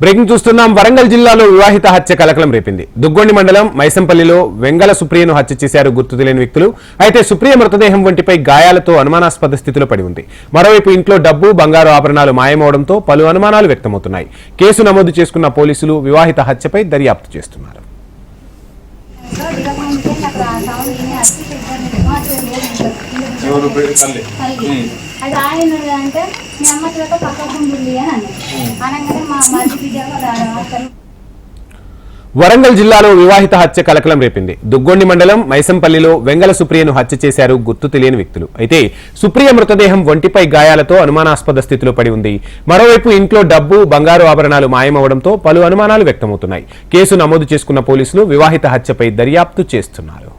Breaking చూస్తున్నాం. వరంగల్ జిల్లాలో వివాహిత హత్య కలకలం రేపింది. దుగ్గొండి మండలం మైసంపల్లిలో వెంగళ సుప్రియను హత్య చేశారు గుర్తు తెలియని వ్యక్తులు. అయితే సుప్రియ మృతదేహం వంటిపై గాయాలతో అనుమానాస్పద స్థితిలో పడి ఉంది. మరోవైపు ఇంట్లో డబ్బు, బంగారు ఆభరణాలు మాయమవడంతో పలు అనుమానాలు వ్యక్తమవుతున్నాయి. కేసు నమోదు చేసుకున్న పోలీసులు వివాహిత హత్యపై దర్యాప్తు చేస్తున్నారు. అది ఆయన అంటే మీ అమ్మ చేత పక్కకుంటుంది అని అనగానే మా మధ్య బిడ్డ వరంగల్ జిల్లాలో వివాహిత హత్య కలకలం రేపింది. దుగ్గొండి మండలం మైసంపల్లిలో వెంగళ సుప్రియను హత్య చేశారు గుర్తు తెలియని వ్యక్తులు. అయితే సుప్రియ మృతదేహం ఒంటిపై గాయాలతో అనుమానాస్పద స్థితిలో పడి ఉంది. మరోవైపు ఇంట్లో డబ్బు, బంగారు ఆభరణాలు మాయమవడంతో పలు అనుమానాలు వ్యక్తమవుతున్నాయి. కేసు నమోదు చేసుకున్న పోలీసులు వివాహిత హత్యపై దర్యాప్తు చేస్తున్నారు.